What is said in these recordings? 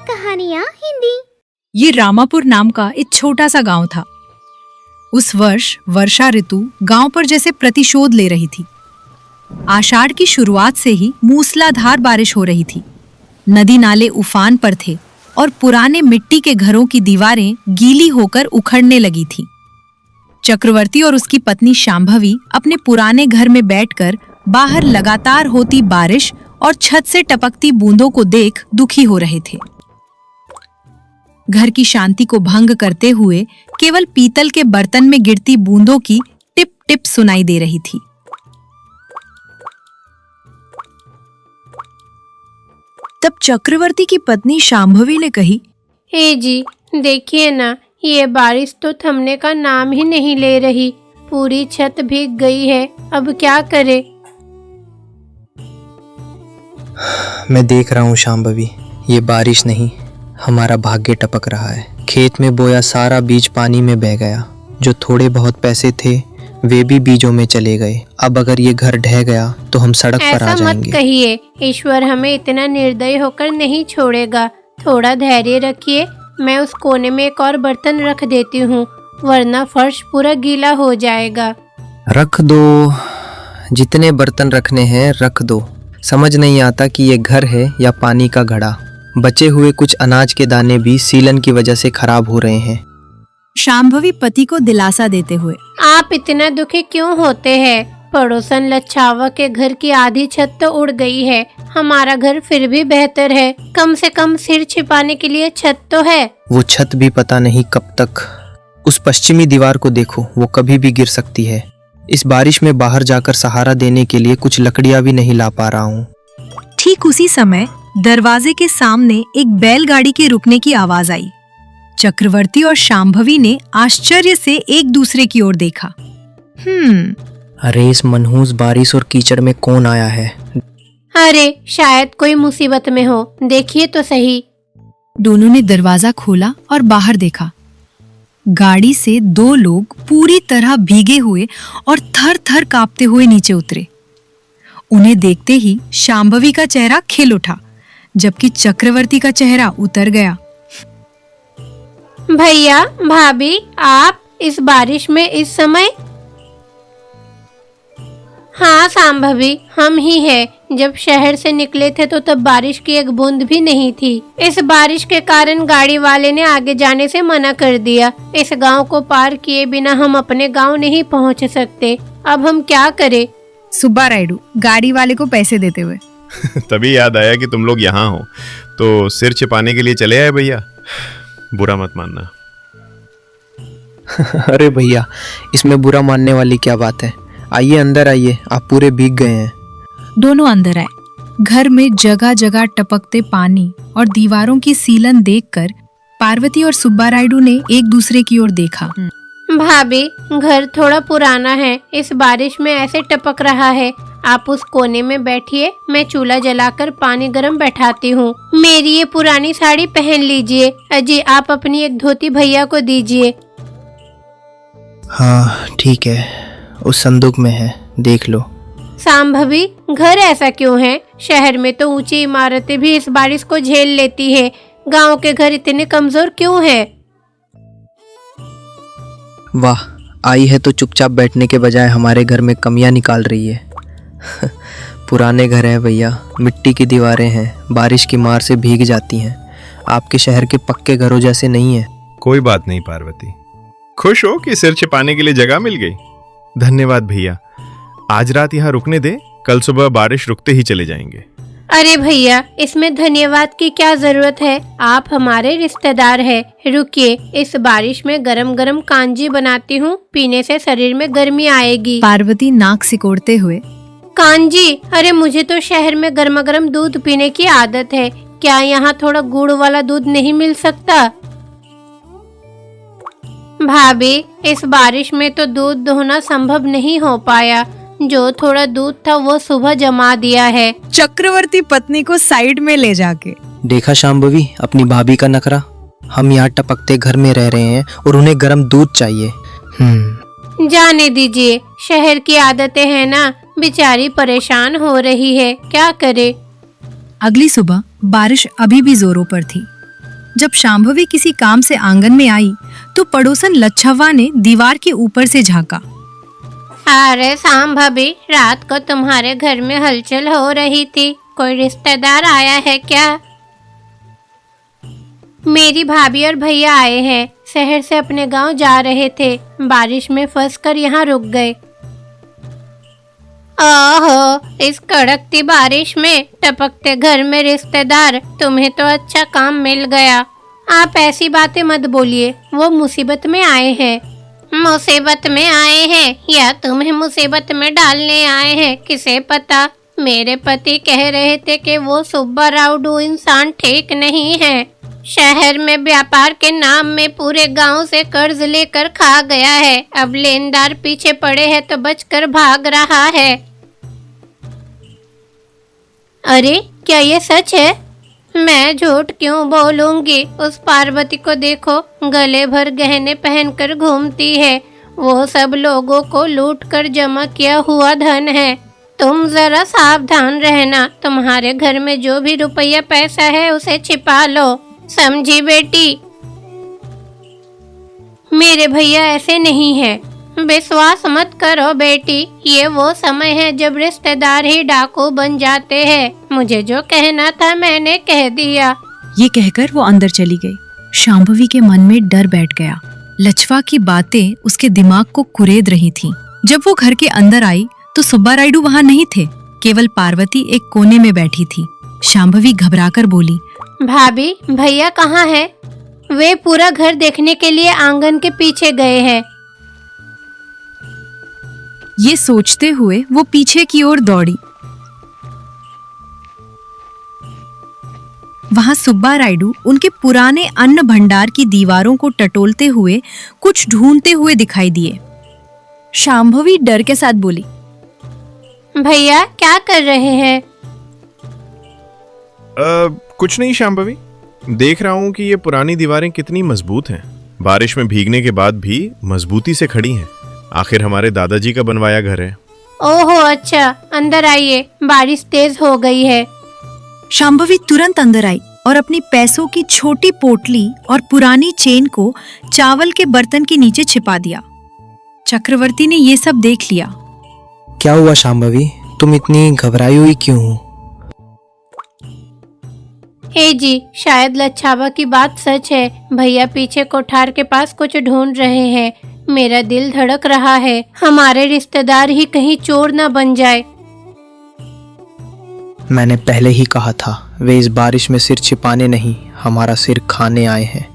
कहानियाँ हिंदी। ये रामापुर नाम का एक छोटा सा गांव था। उस वर्ष वर्षा ऋतु गांव पर जैसे प्रतिशोध ले रही थी। आषाढ़ की शुरुआत से ही मूसलाधार बारिश हो रही थी। नदी नाले उफान पर थे और पुराने मिट्टी के घरों की दीवारें गीली होकर उखड़ने लगी थीं। चक्रवर्ती और उसकी पत्नी शांभवी अपने पुराने घर में बैठकर बाहर लगातार होती बारिश और छत से टपकती बूंदों को देख दुखी हो रहे थे। घर की शांति को भंग करते हुए केवल पीतल के बर्तन में गिरती बूंदों की टिप टिप सुनाई दे रही थी। तब चक्रवर्ती की पत्नी शांभवी ने कही, हे जी, देखिए ना, ये बारिश तो थमने का नाम ही नहीं ले रही। पूरी छत भीग गई है, अब क्या करे? मैं देख रहा हूँ शांभवी, ये बारिश नहीं, हमारा भाग्य टपक रहा है। खेत में बोया सारा बीज पानी में बह गया। जो थोड़े बहुत पैसे थे वे भी बीजों में चले गए। अब अगर ये घर ढह गया तो हम सड़क पर आ ऐसा जाएंगे। मत कहिए, ईश्वर हमें इतना निर्दयी होकर नहीं छोड़ेगा। थोड़ा धैर्य रखिए, मैं उस कोने में एक और बर्तन रख देती हूँ, वरना फर्श पूरा गीला हो जाएगा। रख दो, जितने बर्तन रखने हैं रख दो। समझ नहीं आता कि ये घर है या पानी का घड़ा। बचे हुए कुछ अनाज के दाने भी सीलन की वजह से खराब हो रहे हैं। शांभवी पति को दिलासा देते हुए, आप इतना दुखी क्यों होते हैं? पड़ोसन लच्छावा के घर की आधी छत तो उड़ गई है, हमारा घर फिर भी बेहतर है। कम से कम सिर छिपाने के लिए छत तो है। वो छत भी पता नहीं कब तक। उस पश्चिमी दीवार को देखो, वो कभी भी गिर सकती है। इस बारिश में बाहर जाकर सहारा देने के लिए कुछ लकड़ियां भी नहीं ला पा रहा हूँ। ठीक उसी समय दरवाजे के सामने एक बैलगाड़ी के रुकने की आवाज आई। चक्रवर्ती और शांभवी ने आश्चर्य से एक दूसरे की ओर देखा। अरे इस मनहूस बारिश और कीचड़ में कौन आया है? अरे शायद कोई मुसीबत में हो, देखिए तो सही। दोनों ने दरवाजा खोला और बाहर देखा। गाड़ी से दो लोग पूरी तरह भीगे हुए और थर थर कांपते हुए नीचे उतरे। उन्हें देखते ही शांभवी का चेहरा खिल उठा, जबकि चक्रवर्ती का चेहरा उतर गया। भैया, भाभी, आप इस बारिश में इस समय? हाँ शांभवी, हम ही हैं। जब शहर से निकले थे तो तब बारिश की एक बूंद भी नहीं थी। इस बारिश के कारण गाड़ी वाले ने आगे जाने से मना कर दिया। इस गांव को पार किए बिना हम अपने गांव नहीं पहुंच सकते। अब हम क्या करें? सुब्बा रायडू गाड़ी वाले को पैसे देते हुए, तभी याद आया कि तुम लोग यहाँ हो, तो सिर छिपाने के लिए चले आए भैया। बुरा मत मानना। अरे भैया, इसमें बुरा मानने वाली क्या बात है? आइए अंदर आइए, आप पूरे भीग गए हैं। दोनों अंदर आए। घर में जगह जगह टपकते पानी और दीवारों की सीलन देखकर पार्वती और सुब्बा रायडू ने एक दूसरे की ओर देखा। भाभी, घर थोड़ा पुराना है, इस बारिश में ऐसे टपक रहा है। आप उस कोने में बैठिए, मैं चूल्हा जलाकर पानी गर्म बैठाती हूँ। मेरी ये पुरानी साड़ी पहन लीजिए। अजी, आप अपनी एक धोती भैया को दीजिए। हाँ ठीक है, उस संदूक में है, देख लो। शांभवी, घर ऐसा क्यों है? शहर में तो ऊंची इमारतें भी इस बारिश को झेल लेती है, गांव के घर इतने कमजोर क्यों हैं? वाह, आई है तो चुपचाप बैठने के बजाय हमारे घर में कमियां निकाल रही है। पुराने घर हैं भैया, मिट्टी की दीवारें हैं, बारिश की मार से भीग जाती हैं। आपके शहर के पक्के घरों जैसे नहीं है। कोई बात नहीं पार्वती, खुश हो कि सिर छिपाने के लिए जगह मिल गई। धन्यवाद भैया, आज रात यहाँ रुकने दे, कल सुबह बारिश रुकते ही चले जाएंगे। अरे भैया, इसमें धन्यवाद की क्या जरूरत है? आप हमारे रिश्तेदार हैं। रुकिए, इस बारिश में गरम गरम कांजी बनाती हूँ, पीने से शरीर में गर्मी आएगी। पार्वती नाक सिकोड़ते हुए, कांजी? अरे मुझे तो शहर में गर्मा गर्म दूध पीने की आदत है, क्या यहाँ थोड़ा गुड़ वाला दूध नहीं मिल सकता? भाभी, इस बारिश में तो दूध दोहना संभव नहीं हो पाया। जो थोड़ा दूध था वो सुबह जमा दिया है। चक्रवर्ती पत्नी को साइड में ले जाके, देखा शांभवी, अपनी भाभी का नखरा। हम यहाँ टपकते घर में रह रहे हैं और उन्हें गर्म दूध चाहिए। जाने दीजिए, शहर की आदतें हैं ना, बेचारी परेशान हो रही है, क्या करे। अगली सुबह बारिश अभी भी जोरों पर थी। जब शांभवी किसी काम से आंगन में आई तो पड़ोसन लच्छवा ने दीवार के ऊपर से झांका। अरे सांभवी, रात को तुम्हारे घर में हलचल हो रही थी, कोई रिश्तेदार आया है क्या? मेरी भाभी और भैया आए हैं, शहर से अपने गांव जा रहे थे, बारिश में फंसकर यहाँ रुक गए। ओहो, इस कड़कती बारिश में टपकते घर में रिश्तेदार, तुम्हें तो अच्छा काम मिल गया। आप ऐसी बातें मत बोलिए, वो मुसीबत में आए हैं। मुसीबत में आए हैं या तुम्हें मुसीबत में डालने आए हैं, किसे पता। मेरे पति कह रहे थे कि वो सुब्बा राउडू इंसान ठीक नहीं है। शहर में व्यापार के नाम में पूरे गांव से कर्ज लेकर खा गया है। अब लेनदार पीछे पड़े हैं तो बचकर भाग रहा है। अरे क्या ये सच है? मैं झूठ क्यों बोलूंगी? उस पार्वती को देखो, गले भर गहने पहनकर घूमती है। वो सब लोगों को लूट कर जमा किया हुआ धन है। तुम जरा सावधान रहना, तुम्हारे घर में जो भी रुपया पैसा है उसे छिपा लो, समझी बेटी? मेरे भैया ऐसे नहीं है, विश्वास मत करो बेटी। ये वो समय है जब रिश्तेदार ही डाकू बन जाते हैं। मुझे जो कहना था मैंने कह दिया। ये कहकर वो अंदर चली गई। शांभवी के मन में डर बैठ गया। लच्छवा की बातें उसके दिमाग को कुरेद रही थीं। जब वो घर के अंदर आई तो सुब्बा रायडू वहाँ नहीं थे, केवल पार्वती एक कोने में बैठी थी। शांभवी घबराकर बोली, भाभी, भैया कहाँ है? वे पूरा घर देखने के लिए आंगन के पीछे गए हैं। ये सोचते हुए वो पीछे की ओर दौड़ी। वहां सुब्बा रायडू उनके पुराने अन्न भंडार की दीवारों को टटोलते हुए कुछ ढूंढते हुए दिखाई दिए। शांभवी डर के साथ बोली, भैया क्या कर रहे हैं? कुछ नहीं शांभवी, देख रहा हूँ कि ये पुरानी दीवारें कितनी मजबूत हैं। बारिश में भीगने के बाद भी मजबूती से खड़ी हैं। आखिर हमारे दादाजी का बनवाया घर है। ओहो अच्छा, अंदर आइए, बारिश तेज हो गई है। शांभवी तुरंत अंदर आई और अपनी पैसों की छोटी पोटली और पुरानी चेन को चावल के बर्तन के नीचे छिपा दिया। चक्रवर्ती ने ये सब देख लिया। क्या हुआ शांभवी, तुम इतनी घबराई हुई क्यों हो? हे जी, शायद लच्छावा की बात सच है। भैया पीछे कोठार के पास कुछ ढूंढ रहे हैं। मेरा दिल धड़क रहा है, हमारे रिश्तेदार ही कहीं चोर न बन जाए। मैंने पहले ही कहा था, वे इस बारिश में सिर छिपाने नहीं, हमारा सिर खाने आए हैं।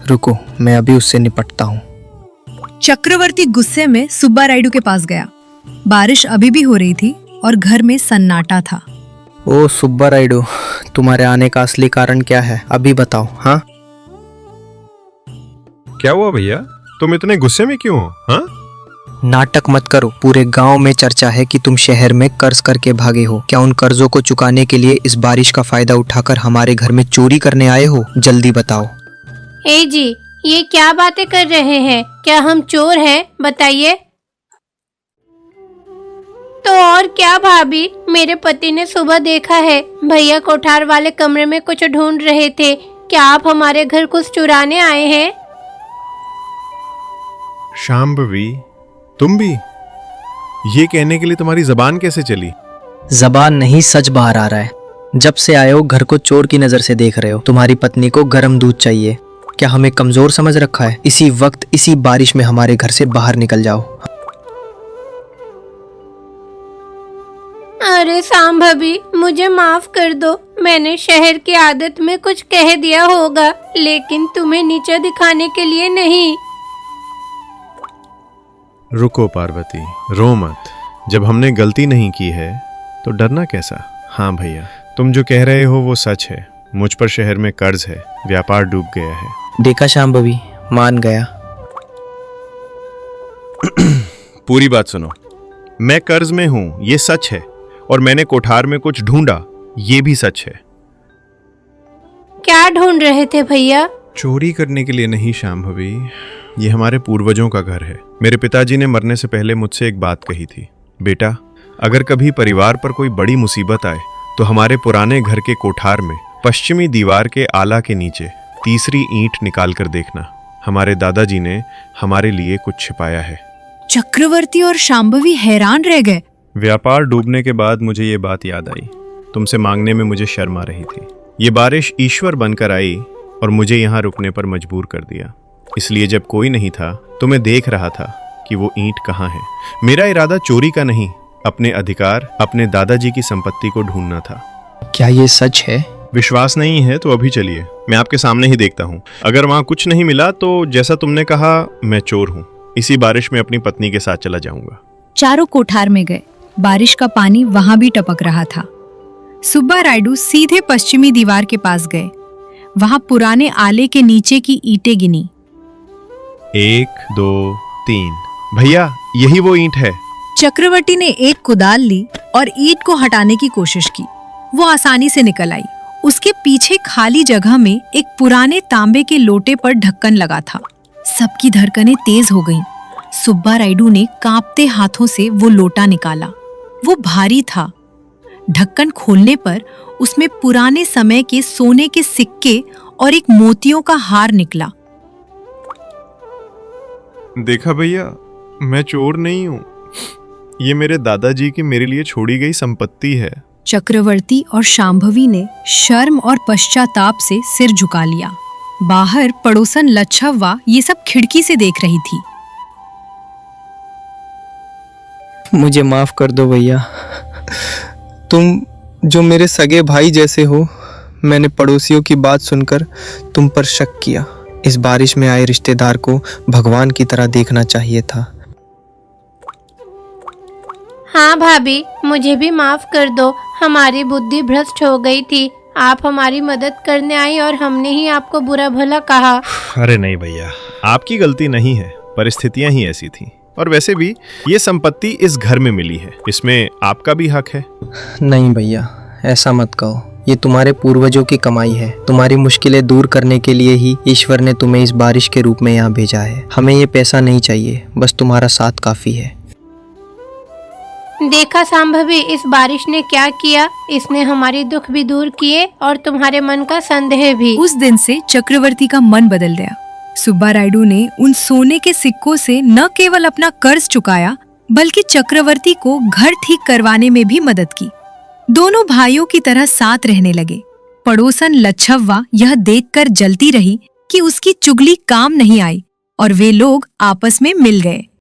रुको, मैं अभी उससे निपटता हूँ। चक्रवर्ती गुस्से में सुब्बा रायडू के पास गया। बारिश अभी भी हो रही थी और घर में सन्नाटा था। ओ सुब्बा रायडू, तुम्हारे आने का असली कारण क्या है, अभी बताओ। हाँ, क्या हुआ भैया, तुम इतने गुस्से में क्यों हो? हाँ, नाटक मत करो। पूरे गांव में चर्चा है कि तुम शहर में कर्ज करके भागे हो। क्या उन कर्जों को चुकाने के लिए इस बारिश का फायदा उठाकर हमारे घर में चोरी करने आए हो? जल्दी बताओ। हे जी, ये क्या बातें कर रहे हैं? क्या हम चोर हैं? बताइए। तो और क्या भाभी, मेरे पति ने सुबह देखा है, भैया कोठार वाले कमरे में कुछ ढूंढ रहे थे। क्या आप हमारे घर कुछ चुराने आए हैं? शांभवी, तुम भी? ये कहने के लिए तुम्हारी जबान कैसे चली? जबान नहीं, सच बाहर आ रहा है। जब से आए हो घर को चोर की नजर से देख रहे हो। तुम्हारी पत्नी को गर्म दूध चाहिए। क्या हमें कमजोर समझ रखा है? इसी वक्त इसी बारिश में हमारे घर से बाहर निकल जाओ। अरे सांभवी, मुझे माफ कर दो। मैंने शहर की आदत में कुछ कह दिया होगा, लेकिन तुम्हें नीचा दिखाने के लिए नहीं। रुको पार्वती, रो मत। जब हमने गलती नहीं की है तो डरना कैसा? हाँ भैया, तुम जो कह रहे हो वो सच है। मुझ पर शहर में कर्ज है, व्यापार डूब गया है। देखा शांभवी, मान गया। पूरी बात सुनो। मैं कर्ज में हूं, ये सच है, और मैंने कोठार में कुछ ढूंढा, ये भी सच है। क्या ढूंढ रहे थे भैया? चोरी करने के लिए नहीं शांभवी, ये हमारे पूर्वजों का घर है। मेरे पिताजी ने मरने से पहले मुझसे एक बात कही थी, बेटा, अगर कभी परिवार पर कोई बड़ी मुसीबत आए तो हमारे पुराने घर के कोठार में पश्चिमी दीवार के आला के नीचे तीसरी ईंट निकाल कर देखना, हमारे दादाजी ने हमारे लिए कुछ छिपाया है। चक्रवर्ती और शांभवी हैरान रह गए। व्यापार डूबने के बाद मुझे ये बात याद आई। तुमसे मांगने में मुझे शर्म आ रही थी। ये बारिश ईश्वर बनकर आई और मुझे यहाँ रुकने पर मजबूर कर दिया। इसलिए जब कोई नहीं था तो मैं देख रहा था कि वो ईंट कहाँ है। मेरा इरादा चोरी का नहीं, अपने अधिकार, अपने दादाजी की संपत्ति को ढूंढना था। क्या ये सच है? विश्वास नहीं है तो अभी चलिए, मैं आपके सामने ही देखता हूँ। अगर वहाँ कुछ नहीं मिला तो जैसा तुमने कहा मैं चोर हूँ। इसी बारिश में अपनी पत्नी के साथ चला जाऊंगा। चारों कोठार में गए। बारिश का पानी वहां भी टपक रहा था। सुब्बा रायडू सीधे पश्चिमी दीवार के पास गए। वहां पुराने आले के नीचे की ईंटें गिनी। 1 2 3। भैया, यही वो ईंट है। चक्रवर्ती ने एक कुदाल ली और ईंट को हटाने की कोशिश की। वो आसानी से निकल आई। उसके पीछे खाली जगह में एक पुराने तांबे के लोटे पर ढक्कन लगा था। सबकी धड़कनें तेज हो गईं। सुब्बा रायडू ने कांपते हाथों से वो लोटा निकाला। वो भारी था। ढक्कन खोलने पर उसमें पुराने समय के सोने के सिक्के और एक मोतियों का हार निकला। देखा भैया, मैं चोर नहीं हूँ। ये मेरे दादाजी की मेरे लिए छोड़ी गई संपत्ति है। चक्रवर्ती और शांभवी ने शर्म और पश्चाताप से सिर झुका लिया। बाहर पड़ोसन लच्छव्वा ये सब खिड़की से देख रही थी। मुझे माफ कर दो भैया। तुम जो मेरे सगे भाई जैसे हो, मैंने पड़ोसियों की बात सुनकर तुम पर शक किया। इस बारिश में आए रिश्तेदार को भगवान की तरह देखना चाहिए था। हाँ भाभी, मुझे भी माफ कर दो। हमारी बुद्धि भ्रष्ट हो गई थी। आप हमारी मदद करने आई और हमने ही आपको बुरा भला कहा। अरे नहीं भैया, आपकी गलती नहीं है, परिस्थितियां ही ऐसी थी। और वैसे भी ये संपत्ति इस घर में मिली है, इसमें आपका भी हक है। नहीं भैया, ऐसा मत कहो। ये तुम्हारे पूर्वजों की कमाई है। तुम्हारी मुश्किलें दूर करने के लिए ही ईश्वर ने तुम्हें इस बारिश के रूप में यहाँ भेजा है। हमें ये पैसा नहीं चाहिए, बस तुम्हारा साथ काफी है। देखा शांभवी, इस बारिश ने क्या किया। इसने हमारी दुख भी दूर किए और तुम्हारे मन का संदेह भी। उस दिन से चक्रवर्ती का मन बदल गया। सुब्बा रायडू ने उन सोने के सिक्कों से न केवल अपना कर्ज चुकाया, बल्कि चक्रवर्ती को घर ठीक करवाने में भी मदद की। दोनों भाइयों की तरह साथ रहने लगे। पड़ोसन लच्छव्वा यह देखकर जलती रही कि उसकी चुगली काम नहीं आई और वे लोग आपस में मिल गए।